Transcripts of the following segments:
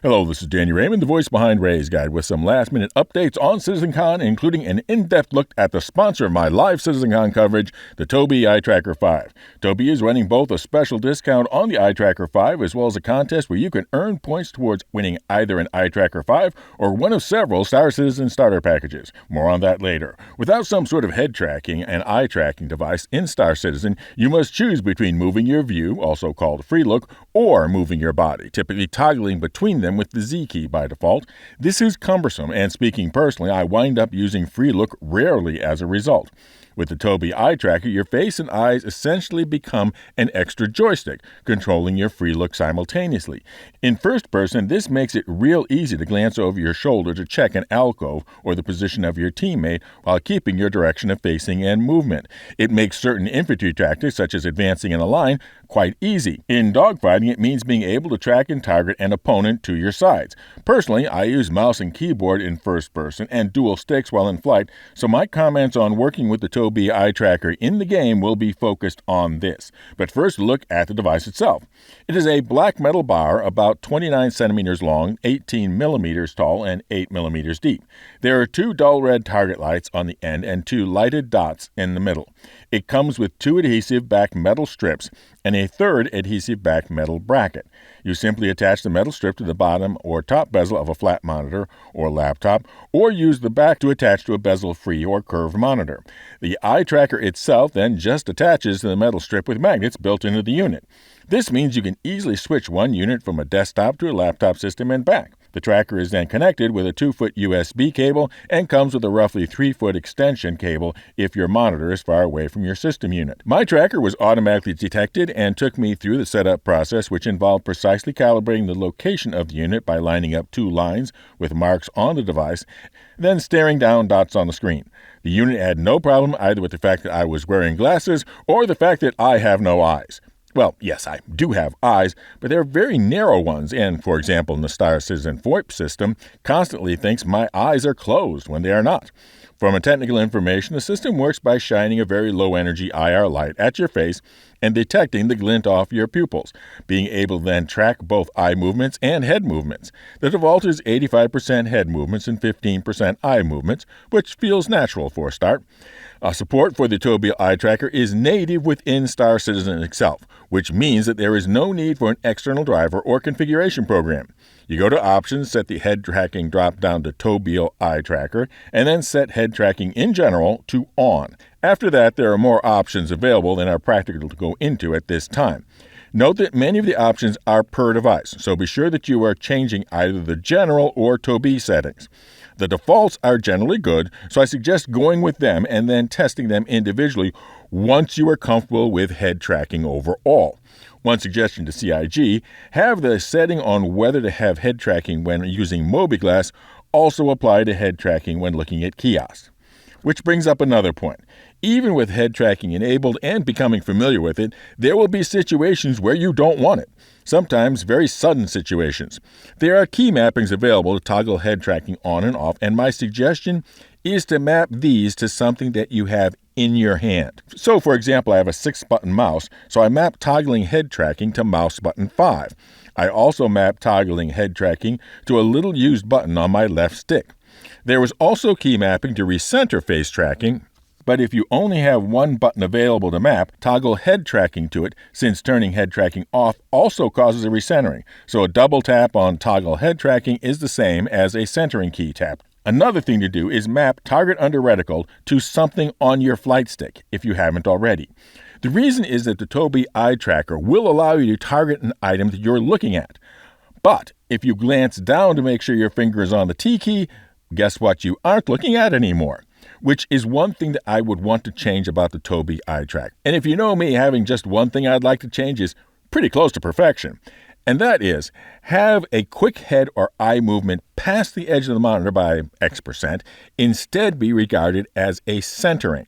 Hello, this is Danny Raymond, the voice behind Ray's Guide, with some last-minute updates on Citizencon, including an in-depth look at the sponsor of my live Citizencon coverage, the Tobii Eye Tracker 5. Tobii is running both a special discount on the Eye Tracker 5 as well as a contest where you can earn points towards winning either an Eye Tracker 5 or one of several Star Citizen starter packages. More on that later. Without some sort of head tracking and eye tracking device in Star Citizen, you must choose between moving your view, also called free look, or moving your body, typically toggling between them with the Z key by default. This is cumbersome, and speaking personally, I wind up using free look rarely as a result. With the Tobii Eye Tracker, your face and eyes essentially become an extra joystick, controlling your free look simultaneously. In first person, this makes it real easy to glance over your shoulder to check an alcove or the position of your teammate while keeping your direction of facing and movement. It makes certain infantry tactics, such as advancing in a line, quite easy. In dogfighting, it means being able to track and target an opponent to your sides. Personally, I use mouse and keyboard in first person and dual sticks while in flight, so my comments on working with the Tobii Eye Tracker in the game will be focused on this. But first, look at the device itself. It is a black metal bar about 29 centimeters long, 18 millimeters tall, and 8 millimeters deep. There are two dull red target lights on the end and two lighted dots in the middle. It comes with two adhesive back metal strips and a third adhesive back metal bracket. You simply attach the metal strip to the bottom or top bezel of a flat monitor or laptop, or use the back to attach to a bezel-free or curved monitor. The eye tracker itself then just attaches to the metal strip with magnets built into the unit. This means you can easily switch one unit from a desktop to a laptop system and back. The tracker is then connected with a 2-foot USB cable and comes with a roughly 3-foot extension cable if your monitor is far away from your system unit. My tracker was automatically detected and took me through the setup process, which involved precisely calibrating the location of the unit by lining up two lines with marks on the device, then staring down dots on the screen. The unit had no problem either with the fact that I was wearing glasses or the fact that I have no eyes. Well, yes, I do have eyes, but they're very narrow ones, and, for example, in the Star Citizen VoIP system, constantly thinks my eyes are closed when they are not. From a technical information, the system works by shining a very low-energy IR light at your face and detecting the glint off your pupils, being able to then track both eye movements and head movements. The default is 85% head movements and 15% eye movements, which feels natural for a start. Support for the Tobii Eye Tracker is native within Star Citizen itself, which means that there is no need for an external driver or configuration program. You go to Options, set the head tracking drop down to Tobii Eye Tracker, and then set head tracking in general to On. After that, there are more options available than are practical to go into at this time. Note that many of the options are per device, so be sure that you are changing either the general or Tobii settings. The defaults are generally good, so I suggest going with them and then testing them individually once you are comfortable with head tracking overall. One suggestion to CIG, have the setting on whether to have head tracking when using Mobiglass also apply to head tracking when looking at kiosks. Which brings up another point. Even with head tracking enabled and becoming familiar with it, there will be situations where you don't want it. Sometimes very sudden situations. There are key mappings available to toggle head tracking on and off, and my suggestion is to map these to something that you have in your hand. So, for example, I have a 6-button mouse, so I map toggling head tracking to mouse button 5. I also map toggling head tracking to a little used button on my left stick. There was also key mapping to recenter face tracking, but if you only have one button available to map, toggle head tracking to it, since turning head tracking off also causes a recentering, so a double tap on toggle head tracking is the same as a centering key tap. Another thing to do is map target under reticle to something on your flight stick, if you haven't already. The reason is that the Tobii Eye Tracker will allow you to target an item that you're looking at. But if you glance down to make sure your finger is on the T key, guess what you aren't looking at anymore? Which is one thing that I would want to change about the Tobii Eye Tracker. And if you know me, having just one thing I'd like to change is pretty close to perfection. And that is, have a quick head or eye movement past the edge of the monitor by X%, instead be regarded as a centering.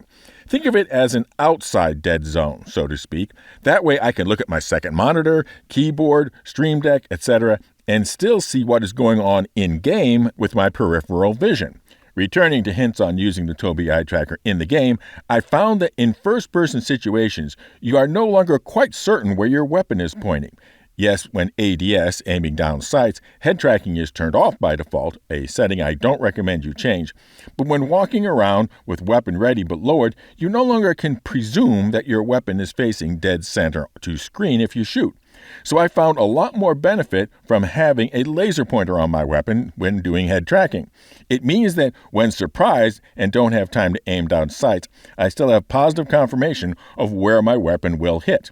Think of it as an outside dead zone, so to speak. That way I can look at my second monitor, keyboard, Stream Deck, etc., and still see what is going on in-game with my peripheral vision. Returning to hints on using the Tobii Eye Tracker in the game, I found that in first-person situations, you are no longer quite certain where your weapon is pointing. Yes, when ADS, aiming down sights, head tracking is turned off by default, a setting I don't recommend you change. But when walking around with weapon ready but lowered, you no longer can presume that your weapon is facing dead center to screen if you shoot. So I found a lot more benefit from having a laser pointer on my weapon when doing head tracking. It means that when surprised and don't have time to aim down sights, I still have positive confirmation of where my weapon will hit.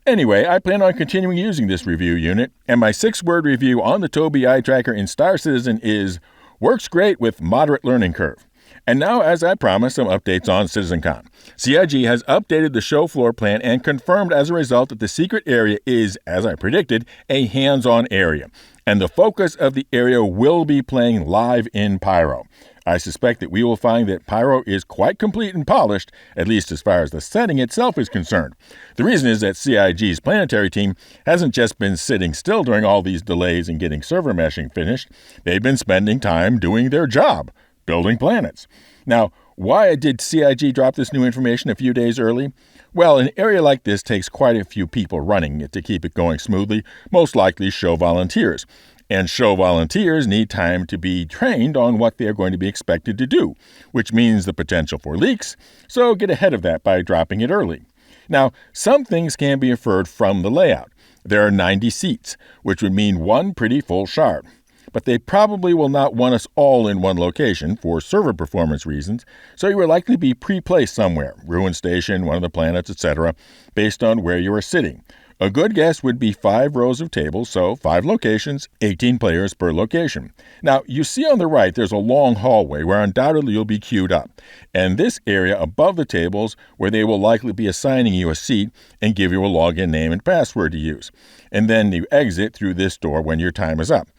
Anyway, I plan on continuing using this review unit, and my 6-word review on the Tobii Eye Tracker in Star Citizen is, works great with moderate learning curve. And now, as I promised, some updates on Citizencon. CIG has updated the show floor plan and confirmed as a result that the secret area is, as I predicted, a hands-on area. And the focus of the area will be playing live in Pyro. I suspect that we will find that Pyro is quite complete and polished, at least as far as the setting itself is concerned. The reason is that CIG's planetary team hasn't just been sitting still during all these delays in getting server meshing finished. They've been spending time doing their job, building planets. Now, why did CIG drop this new information a few days early? Well, an area like this takes quite a few people running it to keep it going smoothly, most likely show volunteers. And show volunteers need time to be trained on what they are going to be expected to do, which means the potential for leaks, so get ahead of that by dropping it early. Now, some things can be inferred from the layout. There are 90 seats, which would mean one pretty full shard. But they probably will not want us all in one location for server performance reasons, so you will likely be pre-placed somewhere, Ruin Station, one of the planets, etc., based on where you are sitting. A good guess would be 5 rows of tables, so 5 locations, 18 players per location. Now, you see on the right there's a long hallway where undoubtedly you'll be queued up, and this area above the tables where they will likely be assigning you a seat and give you a login name and password to use. And then you exit through this door when your time is up.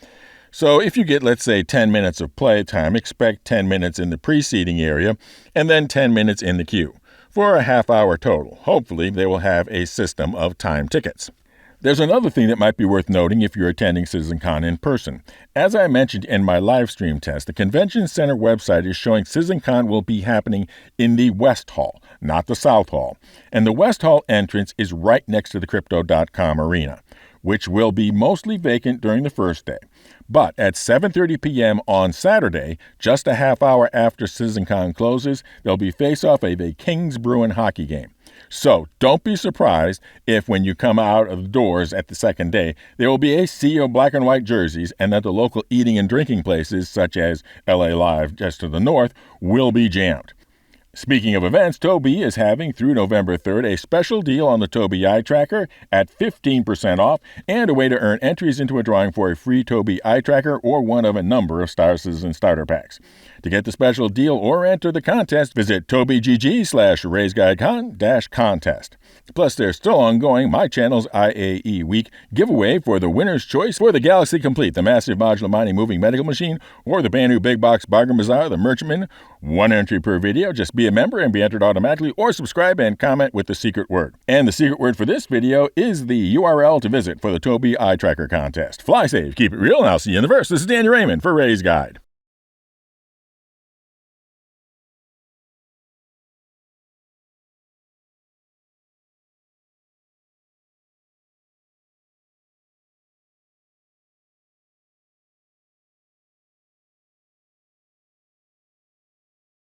So if you get, let's say, 10 minutes of play time, expect 10 minutes in the preceding area and then 10 minutes in the queue, for a half-hour total. Hopefully, they will have a system of time tickets. There's another thing that might be worth noting if you're attending Citizencon in person. As I mentioned in my live stream test, the Convention Center website is showing Citizencon will be happening in the West Hall, not the South Hall. And the West Hall entrance is right next to the Crypto.com arena, which will be mostly vacant during the first day. But at 7:30 p.m. on Saturday, just a half hour after Citizencon closes, there'll be face-off of a Kings Bruin hockey game. So don't be surprised if when you come out of the doors at the second day, there will be a sea of black and white jerseys and that the local eating and drinking places, such as LA Live just to the north, will be jammed. Speaking of events, Tobii is having, through November 3rd, a special deal on the Tobii Eye Tracker at 15% off and a way to earn entries into a drawing for a free Tobii Eye Tracker or one of a number of Star Citizen starter packs. To get the special deal or enter the contest, visit TobiiGG/RaisGuideCon-contest. Plus, there's still ongoing my channel's IAE Week giveaway for the winner's choice for the Galaxy Complete, the massive modular mining moving medical machine, or the brand new big box bargain bazaar, the Merchantman. 1 entry per video. Just be a member and be entered automatically, or subscribe and comment with the secret word. And the secret word for this video is the URL to visit for the Tobii Eye Tracker contest. Fly safe, keep it real, and I'll see you in the verse. This is Danny Raymond for Ray's Guide.